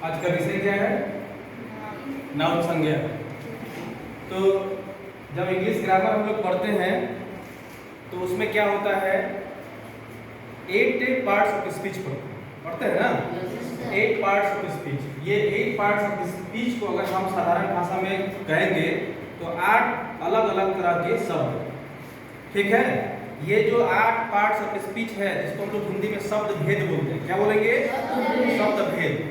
आज का विषय क्या है? नाउन संज्ञा। तो जब इंग्लिश ग्रामर हम लोग पढ़ते हैं तो उसमें क्या होता है, 8 पार्ट्स ऑफ स्पीच पढ़ते हैं ना, 8 पार्ट्स ऑफ स्पीच। ये 8 पार्ट्स ऑफ स्पीच को अगर हम साधारण भाषा में कहेंगे तो 8 अलग अलग तरह के शब्द, ठीक है। ये जो 8 पार्ट्स ऑफ स्पीच है जिसको हम लोग हिंदी में शब्द भेद बोलते हैं, क्या बोलेंगे? शब्द भेद।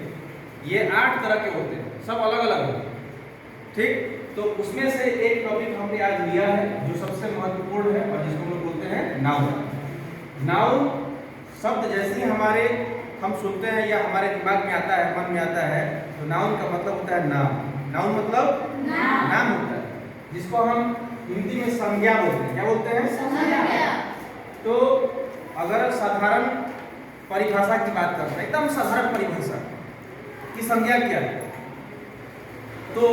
ये 8 तरह के होते हैं, सब अलग अलग होते हैं, ठीक। तो उसमें से एक टॉपिक हमने आज लिया है जो सबसे महत्वपूर्ण है और जिसको हम लोग बोलते हैं नाउन। नाउन शब्द जैसे ही हमारे हम सुनते हैं या हमारे दिमाग में आता है, मन में आता है, तो नाउन का मतलब होता है नाम। नाउन मतलब नाम होता है, जिसको हम हिंदी में संज्ञा बोलते हैं। क्या बोलते हैं? संज्ञा। तो अगर साधारण परिभाषा की बात करते हैं, एकदम साधारण परिभाषा की संज्ञा क्या है, तो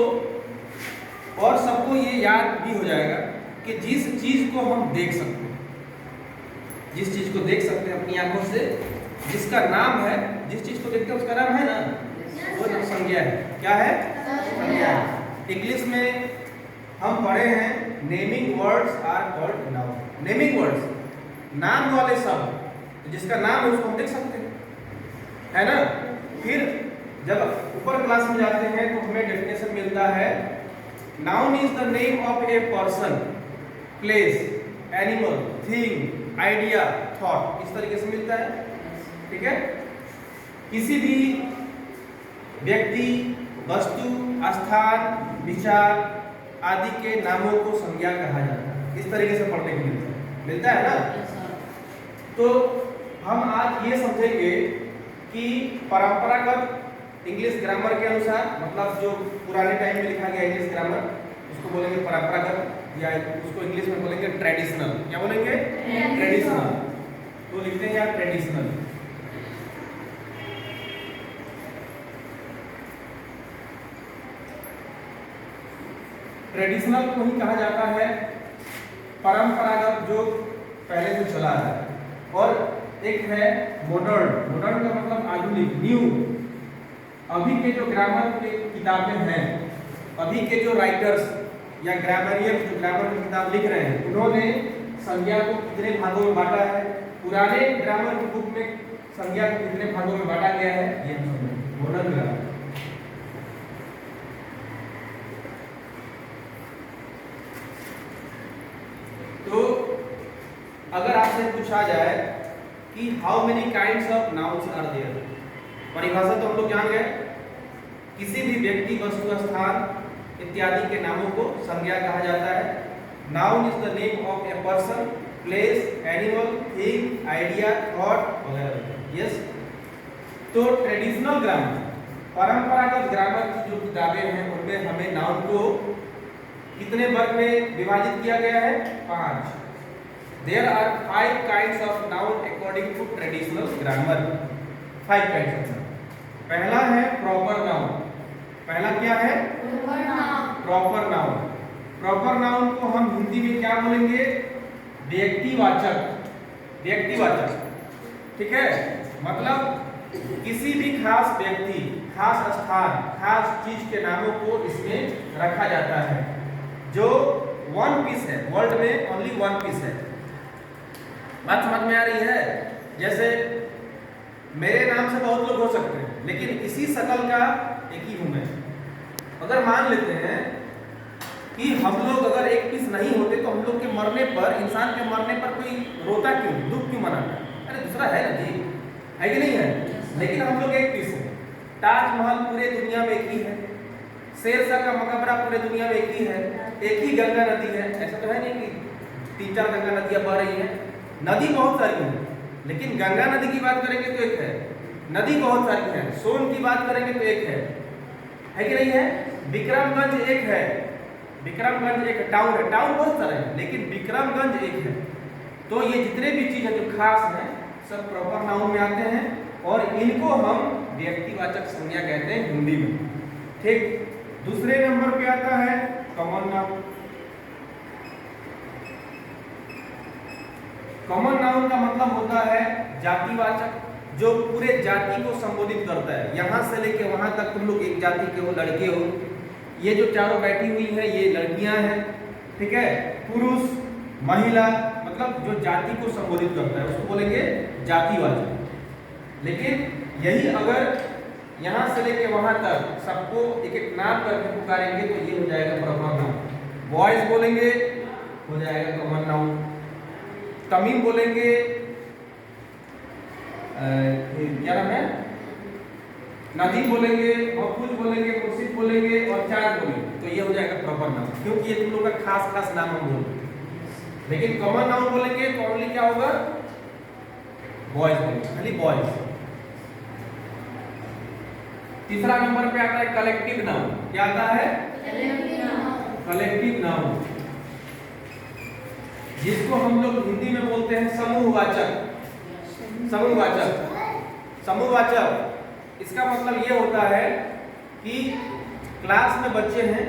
और सबको ये याद भी हो जाएगा कि जिस चीज को हम देख सकते हैं, जिस चीज को देख सकते हैं अपनी आंखों से, जिसका नाम है, जिस चीज को देखते हैं उसका नाम है ना, वो नाम संज्ञा है। क्या है? संज्ञा। इंग्लिश में हम पढ़े हैं naming words are called noun. Naming words, नाम वाले शब्द जिसका नाम है उसको हम देख सकते हैं, है ना। फिर जब ऊपर क्लास में जाते हैं तो हमें डेफिनेशन मिलता है, noun is the name of a person, place, animal, thing, idea, thought, इस तरीके से मिलता है, ठीक है। किसी भी व्यक्ति, वस्तु, स्थान, विचार आदि के नामों को संज्ञा कहा जाता है। इस तरीके से पढ़ने को मिलता है ना। तो हम आज ये समझेंगे कि परंपरागत इंग्लिश ग्रामर के अनुसार, मतलब जो पुराने टाइम में लिखा गया इंग्लिश ग्रामर, उसको बोलेंगे परंपरागत, या उसको इंग्लिश में बोलेंगे ट्रेडिशनल। क्या बोलेंगे? ट्रेडिशनल। तो लिखते हैं यार ट्रेडिशनल। ट्रेडिशनल को ही कहा जाता है परंपरागत, जो पहले से चला है। और एक है मॉडर्न। मॉडर्न का मतलब आधुनिक, न्यू। अभी के जो ग्रामर की किताबें हैं, अभी के जो राइटर्स या ग्रामरियन जो ग्रामर की किताब लिख रहे हैं, उन्होंने संज्ञा को कितने भागों में बांटा है, पुराने ग्रामर की बुक में संज्ञा को कितने भागों में बांटा गया है, ये हम समझेंगे। Modern grammar. तो अगर आपसे पूछा जाए कि how many kinds of nouns are there, परिभाषा तो हम लोग जान गए, किसी भी व्यक्ति, वस्तु, स्थान इत्यादि के नामों को संज्ञा कहा जाता है। Noun is the name of a person, place, animal, thing, idea, thought वगैरह। यस। तो ट्रेडिशनल ग्रामर, परंपरागत ग्रामर की जो किताबें हैं उनमें हमें नाउन को कितने वर्ग में विभाजित किया गया है? 5। There are 5 kinds of noun according to traditional grammar. 5 kinds of noun. पहला है प्रॉपर नाउन। पहला क्या है? Proper noun. प्रॉपर नाउन को हम हिंदी में क्या बोलेंगे? व्यक्तिवाचक। व्यक्तिवाचक, ठीक है। मतलब किसी भी खास व्यक्ति, खास स्थान, खास चीज के नामों को इसमें रखा जाता है, जो वन पीस है, वर्ल्ड में ओनली वन पीस है। बात समझ में आ रही है? जैसे मेरे नाम से बहुत लोग हो सकते हैं, लेकिन इसी शकल का एक ही हूं मैं। अगर मान लेते हैं कि हम लोग अगर एक पीस नहीं होते तो हम लोग के मरने पर, इंसान के मरने पर कोई रोता क्यों, दुख क्यों मनाता? अरे दूसरा है ना जी, है कि नहीं है? लेकिन हम लोग एक पीस है। ताजमहल पूरे दुनिया में एक ही है, शेरशाह का मकबरा पूरे दुनिया में एक ही है, एक ही गंगा नदी है। ऐसा तो है नहीं कि 3-4 गंगा नदियां बह रही हैं। नदी बहुत सारी है, लेकिन गंगा नदी की बात करेंगे तो एक है, नदी बहुत सारी है। सोन की बात करेंगे तो एक है कि नहीं है? विक्रमगंज एक है, विक्रमगंज एक टाउन है, टाउन बहुत सारे हैं, लेकिन विक्रमगंज एक है। तो ये जितने भी चीज है जो खास है, सब प्रॉपर नाउन में आते हैं और इनको हम व्यक्तिवाचक संज्ञा कहते हैं हिंदी में, ठीक। दूसरे नंबर पे आता है कॉमन नाउन। कॉमन नाउन का मतलब होता है जातिवाचक, जो पूरे जाति को संबोधित करता है। यहाँ से लेके वहाँ तक तुम लोग एक जाति के हो, लड़के हो। ये जो चारों बैठी हुई है ये लड़कियां हैं, ठीक है। पुरुष, महिला, मतलब जो जाति को संबोधित करता है उसको बोलेंगे जातिवाचक। लेकिन यही अगर यहाँ से लेके वहाँ तक सबको एक एक नाम करके पुकारेंगे तो ये हो जाएगा प्रॉपर नाउन। बॉयज बोलेंगे हो जाएगा कॉमन नाउन। तमीम बोलेंगे क्या नाम है, नदीम बोलेंगे, मफूज बोलेंगे, मुर्शिद बोलेंगे और चांद बोलेंगे, तो ये हो जाएगा प्रॉपर नाउन, क्योंकि ये तुम लोग का खास खास नाम हम बोलेंगे। लेकिन कॉमन नाउन बोलेंगे तो ओनली क्या होगा, बॉयज बोलेंगे, खाली बॉयज। तीसरा नंबर पे आता है कलेक्टिव नाउन। क्या आता है, कलेक्टिव नाउन, जिसको हम लोग हिंदी में बोलते हैं समूहवाचक। समूहवाचक इसका मतलब ये होता है कि क्लास में बच्चे हैं,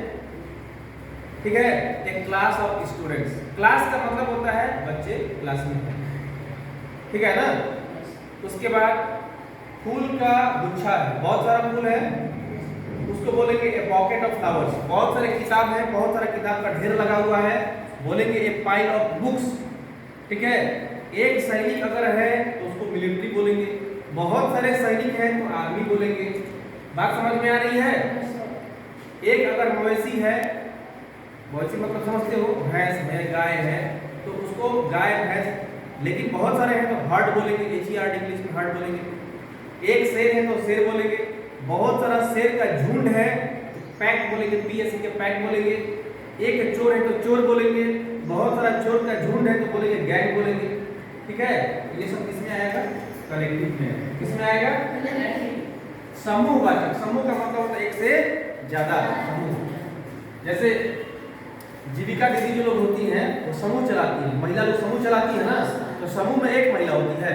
ठीक है, एक क्लास ऑफ स्टूडेंट्स। क्लास का मतलब होता है बच्चे क्लास में हैं, ठीक है ना। उसके बाद फूल का गुच्छा है, बहुत सारा फूल है, उसको बोलेंगे ए पॉकेट ऑफ फ्लावर्स। बहुत सारे किताब है, बहुत सारा किताब का ढेर लगा हुआ है, बोलेंगे ए पाइल ऑफ बुक्स, ठीक है। एक सैनिक अगर है तो उसको मिलिट्री बोलेंगे, बहुत सारे सैनिक हैं तो आर्मी बोलेंगे। बात समझ में आ रही है। एक अगर मवेशी है, मवेशी मतलब समझते हो, भैंस है, गाय है, तो उसको गाय भैंस। लेकिन बहुत सारे हैं तो हर्ड बोलेंगे, HERD इंग्लिश में हर्ड बोलेंगे। एक शेर है तो शेर बोलेंगे, बहुत सारा शेर का झुंड है तो पैक बोलेंगे, PSC के पैक बोलेंगे। एक चोर है तो चोर बोलेंगे, बहुत सारा चोर का झुंड है तो बोलेंगे गैंग बोलेंगे, ठीक है। ये सब किसमें आएगा, कलेक्टिव में। किसमें आएगा, समूहवाचक। समूह का मतलब होता है एक से ज्यादा समूह। जैसे जीविका दीदी जो लोग होती हैं वो समूह चलाती हैं, महिला लोग समूह चलाती है ना, तो समूह में एक महिला होती है,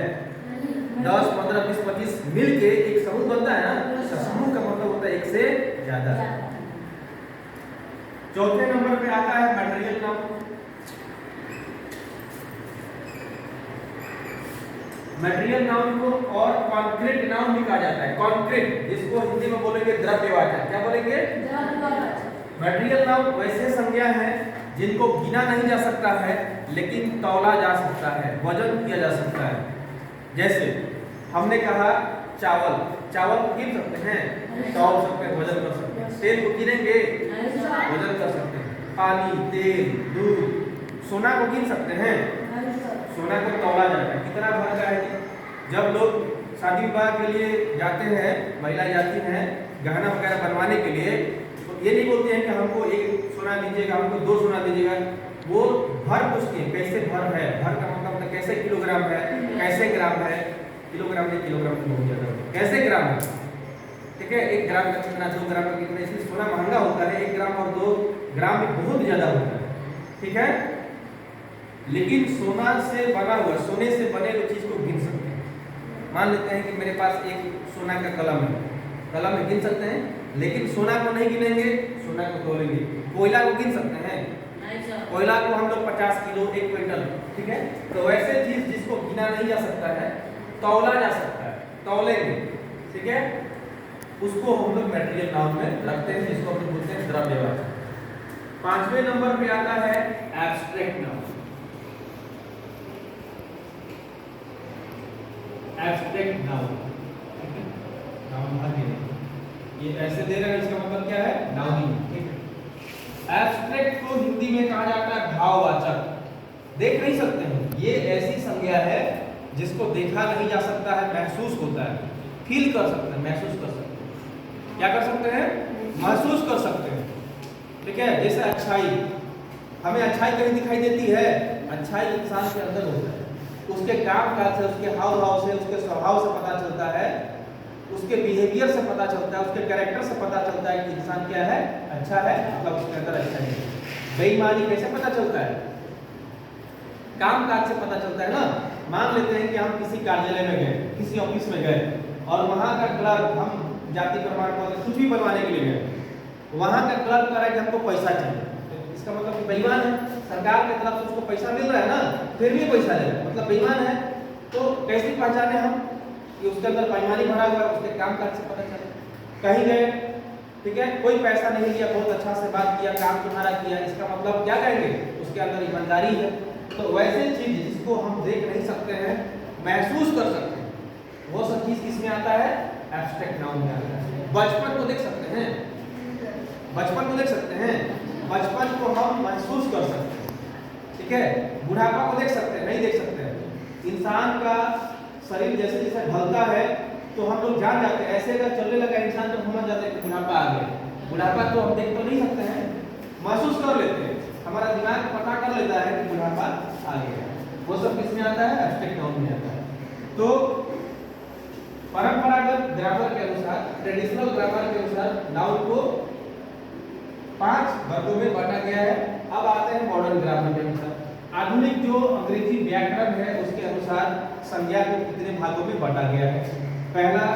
10, 15, 20, 25 मिल के एक समूह बनता है ना, तो समूह का मतलब होता है एक से ज्यादा। चौथे नंबर पे आता है मटेरियल नाउन। मटेरियल नाउन को और कॉन्क्रीट नाउन भी कहा जाता है। कॉन्क्रीट, जिसको हिंदी में बोलेंगे द्रव्यवाचक। क्या बोलेंगे, मटेरियल नाउन वैसे संज्ञा है जिनको गिना नहीं जा सकता है लेकिन तौला जा सकता है, वजन किया जा सकता है। जैसे हमने कहा चावल, चावल को गिन सकते हैं, तौल सकते हैं, वजन कर सकते हैं। तेल को गिनेंगे, वजन कर सकते हैं। पानी, तेल, दूध। सोना को गिन सकते हैं, सोना को तौला जाता है, कितना भर का है। जब लोग शादी विवाह के लिए जाते हैं, महिलाएं जाती हैं गहना वगैरह बनवाने के लिए, तो ये नहीं बोलते हैं कि हमको एक सोना दीजिएगा, हमको 2 सोना दीजिएगा। वो भर पूछते हैं, कैसे भर है। भर का मतलब कैसे किलोग्राम है, कैसे ग्राम है। किलोग्राम नहीं, किलोग्राम तो बहुत ज्यादा, कैसे ग्राम है, ठीक है। 1 ग्राम का कितना, 2 ग्राम का कितना। इसलिए सोना महंगा होता है, 1 ग्राम और 2 ग्राम में बहुत ज्यादा होता है, ठीक है। लेकिन सोना से बना हुआ, सोने से बने हुए चीज को गिन सकते हैं। मान लेते हैं कि मेरे पास एक सोना का कलम है, कलम में गिन सकते हैं, लेकिन सोना को नहीं गिनेंगे, सोना को तोलेंगे। कोयला को गिन सकते हैं, कोयला को हम लोग 50 किलो, 1 क्विंटल, ठीक है। तो वैसे चीज जिसको गिना नहीं जा सकता है, तौला जा सकता है, तौलेंगे, ठीक है, उसको हम लोग मटेरियल नाउन में रखते हैं, जिसको हम लोग बोलते हैं द्रव्यवाचक। 5वें नंबर पे आता है abstract noun. Abstract noun, noun भाग ये ऐसे दे रहे हैं, इसका मतलब क्या है, नाउन ही, ठीक है। एब्स्ट्रैक्ट को हिंदी में कहा जाता है भाववाचक। देख नहीं सकते हैं, ये ऐसी संज्ञा है जिसको देखा नहीं जा सकता है, महसूस होता है, फील कर सकते हैं, महसूस कर सकते हैं। क्या कर सकते हैं, महसूस कर सकते हैं, ठीक है। जैसे अच्छाई, हमें अच्छाई कहीं दिखाई देती है, अच्छाई इंसान के अंदर होता है, उसके काम काज से, उसके हाव भाव से, उसके स्वभाव से पता चलता है, उसके बिहेवियर से पता चलता है, उसके कैरेक्टर से पता चलता है कि इंसान क्या है, अच्छा है, मतलब उसके अंदर अच्छा है। बेईमानी कैसे पता चलता है, काम काज से पता चलता है ना। मान लेते हैं कि हम किसी कार्यालय में गए, किसी ऑफिस में गए, और वहाँ का क्लर्क, हम जाति प्रमाण पत्र कुछ भी बनवाने के लिए गए, वहाँ का क्लर्क कह रहा है कि हमको पैसा चाहिए, तो इसका मतलब बेईमान है। सरकार की तरफ से उसको पैसा मिल रहा है ना, फिर भी पैसा ले रहा है, मतलब बेईमान है। तो कैसे पहचाने हम, कि उसके अंदर बेईमानी भरा हुआ है, उसके काम काज से पता चले। कहीं गए, ठीक है, कोई पैसा नहीं लिया, बहुत अच्छा से बात किया, काम तुम्हारा किया, इसका मतलब क्या कहेंगे, उसके अंदर ईमानदारी है। तो वैसे चीज जिसको हम देख नहीं सकते हैं, महसूस कर सकते हैं, वो सब चीज किसमें आता है, एब्स्ट्रैक्ट नाउन में आता है। बचपन को देख सकते हैं, बचपन को देख सकते हैं, बचपन को हम महसूस कर सकते हैं, ठीक है। बुढ़ापा को देख सकते हैं, नहीं देख सकते हैं। इंसान का शरीर जैसे जैसे ढलता है तो हम लोग जान जाते हैं, ऐसे अगर चलने लगा इंसान तो समझ जाते हैं कि बुढ़ापा आ गया। बुढ़ापा तो हम देख तो नहीं सकते हैं, महसूस कर लेते हैं, हमारा दिमाग पता कर लेता है कि बुढ़ापा आ गया। वो सब किसमें आता है, एब्स्ट्रैक्ट नाउन में आता है। तो परंपरागत ग्रामर के अनुसार, ट्रेडिशनल ग्रामर के अनुसार नाउन को 5 वर्गों में बांटा गया है। अब आते हैं मॉडर्न ग्रामर के अनुसार। आधुनिक जो अंग्रेजी व्याकरण है उसके अनुसार संज्ञा को कितने भागों में बांटा गया है। पहला,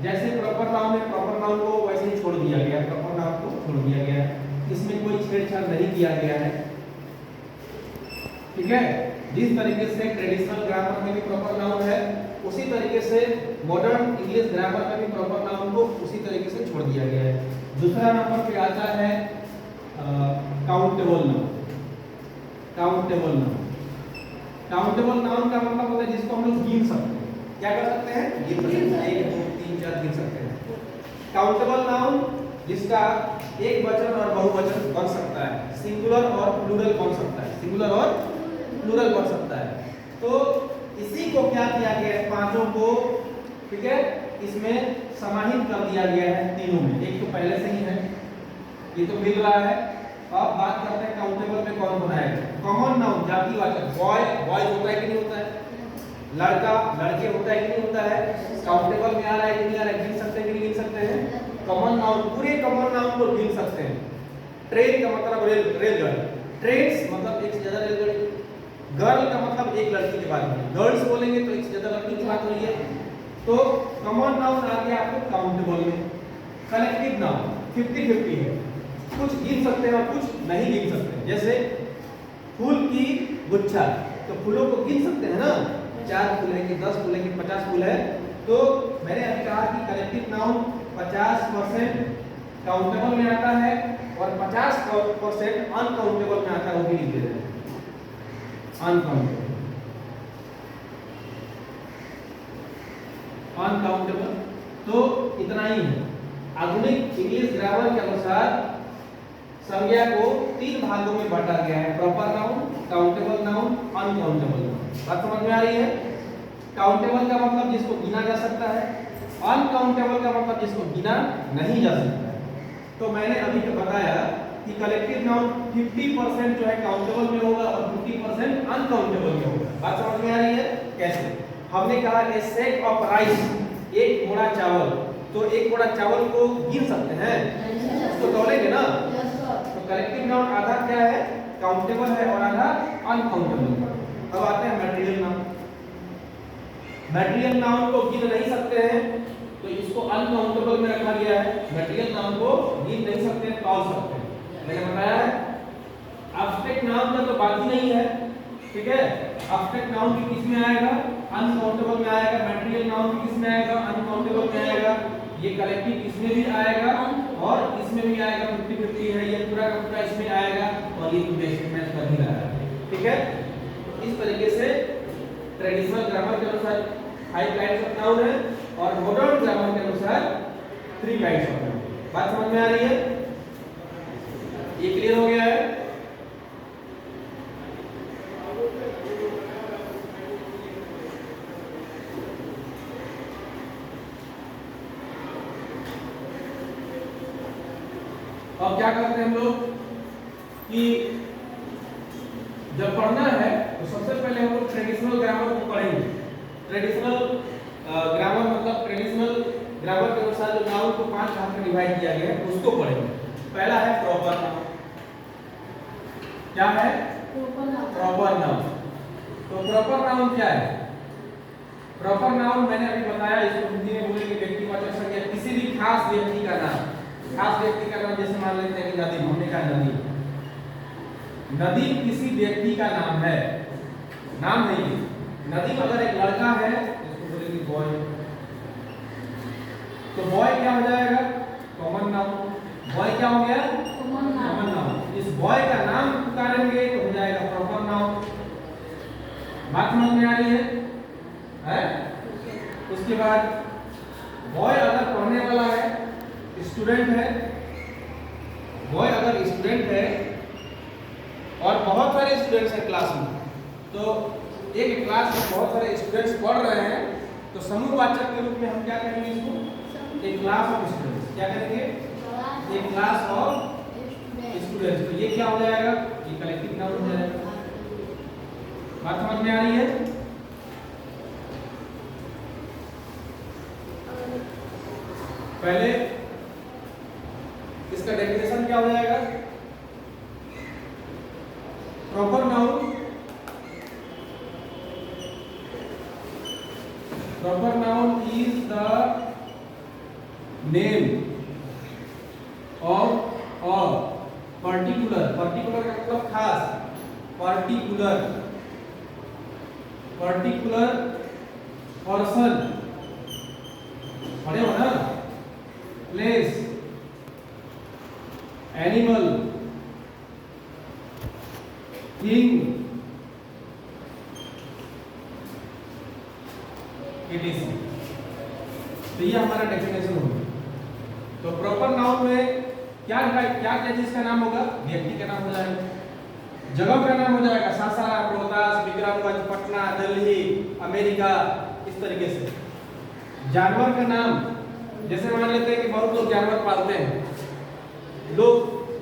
जैसे प्रॉपर नाउन है, प्रॉपर नाउन को वैसे ही छोड़ दिया गया है, प्रॉपर नाउन को छोड़ दिया गया है, इसमें कोई छेड़छाड़ नहीं किया गया है, ठीक है। जिस तरीके से ट्रेडिशनल ग्रामर में भी प्रॉपर नाउन है, उसी तरीके से मॉडर्न इंग्लिश ग्रामर में भी प्रॉपर नाउन को उसी तरीके से छोड़ दिया गया है। दूसरा नंबर पे आता है countable noun. Countable noun, countable noun का मतलब होता है जिसको हम लोग गिन सकते हैं। क्या कर सकते हैं, गिन सकते हैं, 1 2 3 4 गिन सकते हैं। काउंटेबल नाउन जिसका एक वचन और बहुवचन बन सकता है, सिंगुलर और प्लूरल बन सकता है, सिंगुलर और प्लूरल बन सकता है। तो इसी को क्या किया गया है, पांचों को, ठीक है, इसमें समाहित कर दिया गया है तीनों में। एक तो पहले से ही है, ये तो मिल रहा है। अब बात करते हैं काउंटेबल में कौन कौन आएगा। कॉमन नाउन, जातिवाचक, बॉय बॉयज होता है कि नहीं होता है, लड़का लड़के होता है कि नहीं होता है, काउंटेबल में आ रहा है कि नहीं आ रहा है, गिन सकते हैं कि नहीं गिन सकते हैं। कॉमन नाउन, पूरे कॉमन नाउन को गिन सकते हैं। ट्रेन का मतलब रेलगाड़ी, ट्रेन्स मतलब एक से ज्यादा रेलगाड़ी। गर्ल का मतलब एक लड़की के बारे में, गर्ल्स बोलेंगे तो एक से ज्यादा लड़की की बात हो रही है। तो कॉमन नाउन आ गया आपको काउंटेबल में। कलेक्टिव नाउन 50-50 है, कुछ गिन सकते हैं और कुछ नहीं गिन सकते हैं। जैसे फूल की गुच्छा, तो फूलों को गिन सकते हैं ना, 4 फूल है कि 10 फूल है कि 50 फूल है। तो मैंने अभी कहा कि कलेक्टिव नाउन 50% काउंटेबल में आता है और 50% अनकाउंटेबल में आता है, वो भी लिख दे रहे हैं, अनकाउंटेबल, अनकाउंटेबल। तो इतना ही है। आधुनिक इंग्लिश ग्रामर के अनुसार संज्ञा को 3 भागों में बांटा गया है, proper noun, countable noun, uncountable noun. बात समझ में आ रही है। काउंटेबल का मतलब जिसको गिना जा सकता है, अनकाउंटेबल का मतलब जिसको गिना नहीं जा सकता है। तो मैंने अभी तो बताया कि कलेक्टिव नाउन 50% जो है काउंटेबल में होगा और 50% अनकाउंटेबल में होगा। बात समझ में आ रही है। कैसे, हमने कहा ए सेट ऑफ राइस, एक बोरा चावल, तो एक बोरा चावल को गिन सकते हैं, उसको तौलेंगे ना। तो कलेक्टिव नाउन आधा क्या है, काउंटेबल है और आधा अनकाउंटेबल। अब आते हैं मटेरियल नाउन। मटेरियल नाउन को गिन नहीं सकते हैं तो इसको अनकाउंटेबल में रखा गया है। मटेरियल नाउन को गिन नहीं सकते, तौल सकते हैं। मैंने बताया है। एब्स्ट्रैक्ट नाउन का तो बात ही नहीं है, ठीक है। एब्स्ट्रैक्ट नाउन भी किस में आएगा, अनकाउंटेबल में आएगा। मटेरियल नाउन भी किस में आएगा, अनकाउंटेबल में आएगा। ये कलेक्टिव इसमें भी आएगा और इसमें भी आएगा, 50-50 है, ये पूरा का पूरा इसमें आएगा और ये बेसिक मैच कर ही रहा है, ठीक है। इस तरीके से ट्रेडिशनल ग्रामर के अनुसार 5 काइंड्स ऑफ नाउन है और मॉडर्न ग्रामर के अनुसार 3 काइंड्स ऑफ नाउन। बात समझ में आ रही है, ये क्लियर हो गया है। अब क्या करते हैं हम लोग कि जब पढ़ना है तो सबसे पहले हम लोग ट्रेडिशनल ग्रामर को पढ़ेंगे। ट्रेडिशनल ग्रामर मतलब ट्रेडिशनल ग्रामर के अनुसार जो नाउन को 5 भाग में डिवाइड किया गया है उसको पढ़ेंगे। पहला है प्रॉपर नाउन। क्या है, प्रॉपर नाउन। तो प्रॉपर नाउन क्या है, प्रॉपर नाउन मैंने अभी बताया, इसको हिंदी में बोलेंगे व्यक्तिवाचक संज्ञा, किसी भी खास व्यक्ति का नाम। खास व्यक्ति का नाम जैसे मान लेते हैं कि नदी, हमने कहा नदी, नदी किसी व्यक्ति का नाम है, नाम नहीं। नदी अगर एक लड़का है इसको बोलेंगे बॉय, तो बॉय क्या हो जाएगा? Common noun. बॉय क्या हो गया? Common noun. इस बॉय का नाम पुकारेंगे तो हो जाएगा प्रॉपर नाउन। बात समझ में आ रही है? उसके बाद बॉय अगर पढ़ने वाला है, स्टूडेंट है, बॉय अगर स्टूडेंट है और बहुत सारे स्टूडेंट्स हैं क्लास में, तो एक क्लास में बहुत सारे स्टूडेंट्स पढ़ रहे हैं, तो समूहवाचक के रूप में हम क्या करेंगे इसको? एक क्लास ऑफ स्टूडेंट्स। क्या करेंगे? एक क्लास ऑफ स्टूडेंट्स। तो ये क्या हो जाएगा? ये कलेक्टिव नाउन हो जाएगा। बात समझ में आ रही है? पहले इसका डेफिनेशन क्या हो जाएगा? Proper noun, proper noun is the name of a particular का मतलब खास, particular person, पढ़े हो ना? place, animal, thing, etc. तो ये हमारा डेफिनेशन होगा। तो प्रॉपर नाउन में क्या चीज का नाम होगा? व्यक्ति का नाम हो जाएगा, जगह का नाम हो जाएगा, सासाराम, रोहतास, विक्रमगंज, पटना, दिल्ली, अमेरिका, इस तरीके से। जानवर का नाम, जैसे मान लेते हैं कि बहुत लोग जानवर पालते हैं, लोग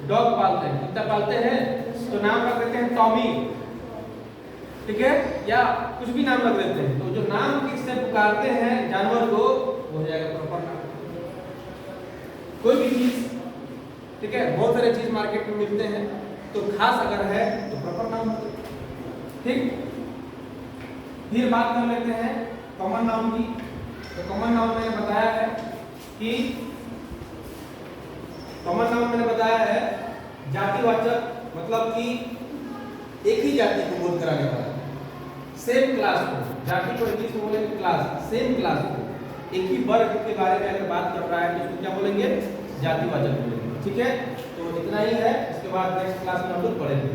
डॉग पालते हैं, कुत्ता पालते हैं, तो नाम रख देते हैं टॉमी, ठीक है, या कुछ भी नाम रख देते हैं। तो जो नाम किससे पुकारते हैं जानवर को, वो हो जाएगा प्रॉपर नाउन। कोई भी चीज, ठीक है, बहुत सारे चीज मार्केट में मिलते हैं, तो खास अगर है तो प्रॉपर नाउन, ठीक। फिर बात कर लेते हैं कॉमन नाउन की। तो कॉमन नाउन मैंने बताया है कि जातिवाचक, मतलब कि एक ही जाति को बोध कराने वाला, सेम क्लास को, जाति को इंग्लिश में बोलेंगे क्लास, सेम क्लास को, एक ही वर्ग के बारे में अगर बात कर रहा है तो उसको क्या बोलेंगे? जातिवाचक बोलेंगे, ठीक है। तो इतना ही है, इसके बाद नेक्स्ट क्लास में हम लोग पढ़ेंगे।